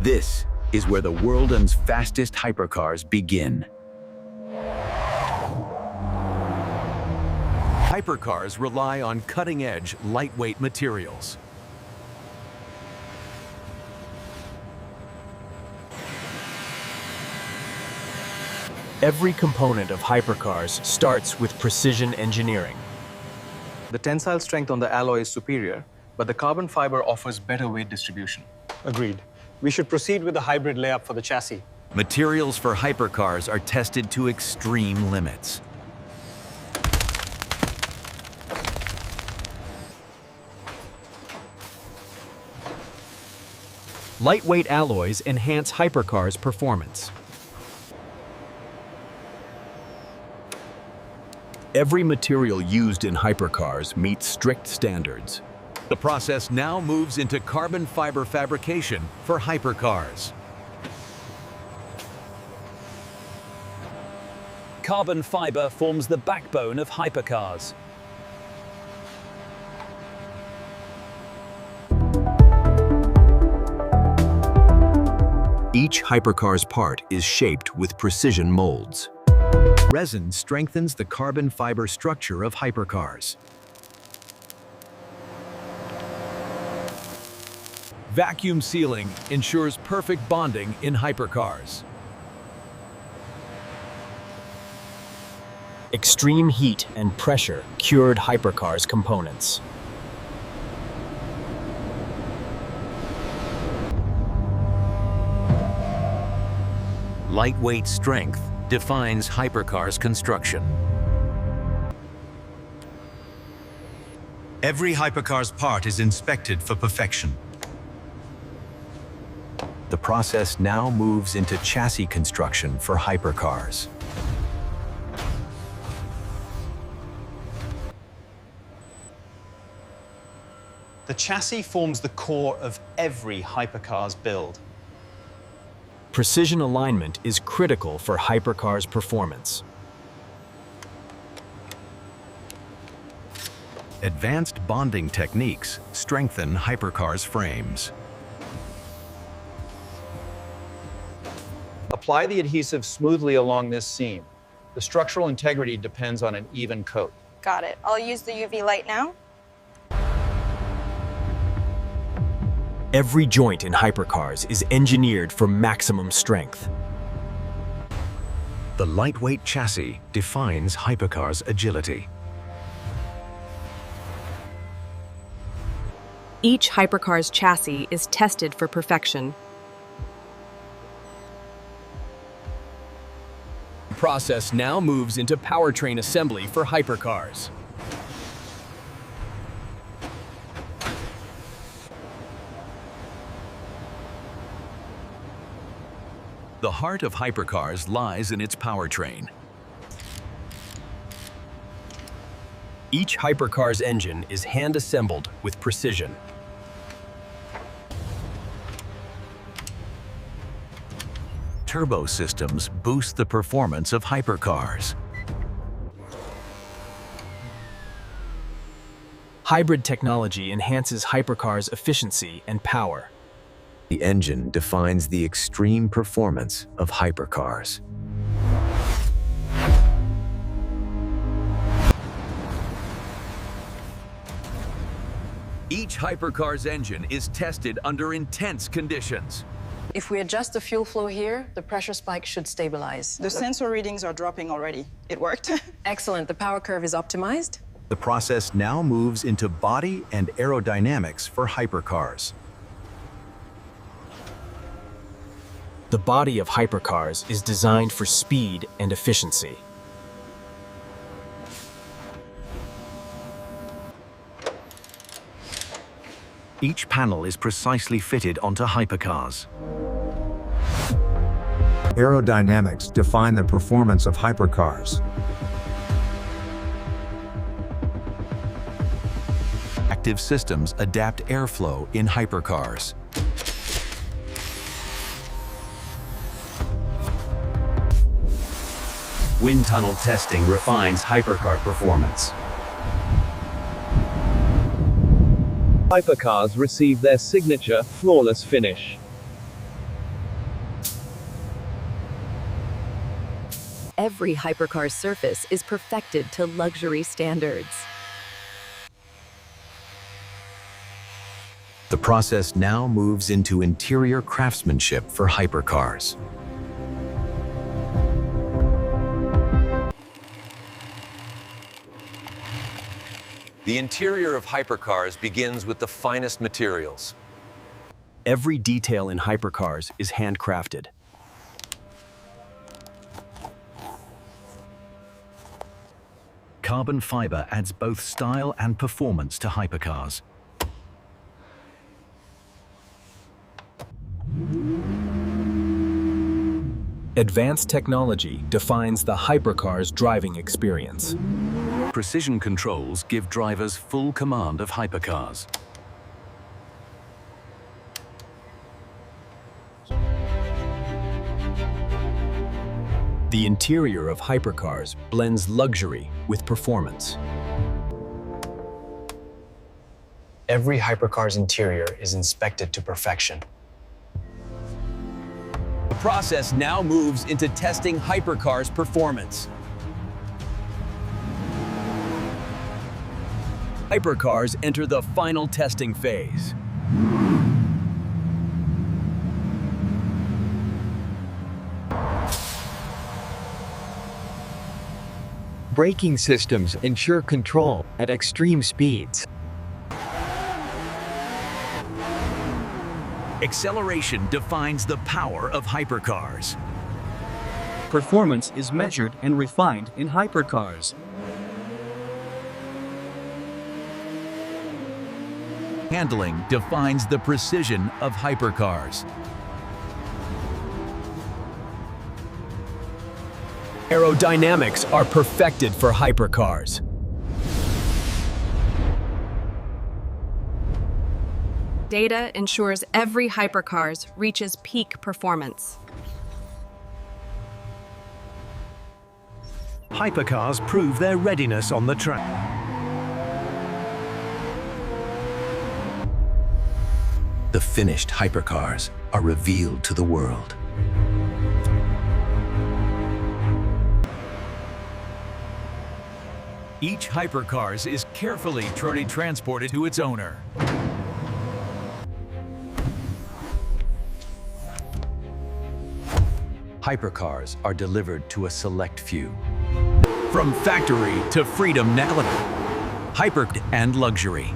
This is where the world's fastest hypercars begin. Hypercars rely on cutting-edge, lightweight materials. Every component of hypercars starts with precision engineering. The tensile strength on the alloy is superior, but the carbon fiber offers better weight distribution. Agreed. We should proceed with the hybrid layup for the chassis. Materials for hypercars are tested to extreme limits. Lightweight alloys enhance hypercars' performance. Every material used in hypercars meets strict standards. The process now moves into carbon fiber fabrication for hypercars. Carbon fiber forms the backbone of hypercars. Each hypercar's part is shaped with precision molds. Resin strengthens the carbon fiber structure of hypercars. Vacuum sealing ensures perfect bonding in hypercars. Extreme heat and pressure cured hypercars' components. Lightweight strength defines hypercars' construction. Every hypercar's part is inspected for perfection. The process now moves into chassis construction for hypercars. The chassis forms the core of every hypercar's build. Precision alignment is critical for hypercars' performance. Advanced bonding techniques strengthen hypercars' frames. Apply the adhesive smoothly along this seam. The structural integrity depends on an even coat. Got it. I'll use the UV light now. Every joint in hypercars is engineered for maximum strength. The lightweight chassis defines hypercars' agility. Each hypercar's chassis is tested for perfection. The process now moves into powertrain assembly for hypercars. The heart of hypercars lies in its powertrain. Each hypercar's engine is hand-assembled with precision. Turbo systems boost the performance of hypercars. Hybrid technology enhances hypercars' efficiency and power. The engine defines the extreme performance of hypercars. Each hypercar's engine is tested under intense conditions. If we adjust the fuel flow here, the pressure spike should stabilize. The sensor readings are dropping already. It worked. Excellent. The power curve is optimized. The process now moves into body and aerodynamics for hypercars. The body of hypercars is designed for speed and efficiency. Each panel is precisely fitted onto hypercars. Aerodynamics define the performance of hypercars. Active systems adapt airflow in hypercars. Wind tunnel testing refines hypercar performance. Hypercars receive their signature, flawless finish. every Hypercar's surface is perfected to luxury standards. The process now moves into interior craftsmanship for hypercars. The interior of hypercars begins with the finest materials. Every detail in hypercars is handcrafted. Carbon fiber adds both style and performance to hypercars. Advanced technology defines the hypercar's driving experience. Precision controls give drivers full command of hypercars. The interior of hypercars blends luxury with performance. Every hypercar's interior is inspected to perfection. The process now moves into testing Hypercar's performance. Hypercars enter the final testing phase. Braking systems ensure control at extreme speeds. Acceleration defines the power of hypercars. Performance is measured and refined in hypercars. Handling defines the precision of hypercars. Aerodynamics are perfected for hypercars. Data ensures every Hypercars reaches peak performance. Hypercars prove their readiness on the track. The finished hypercars are revealed to the world. Each hypercars is carefully transported to its owner. Hypercars are delivered to a select few. From factory to freedom, hyper and luxury.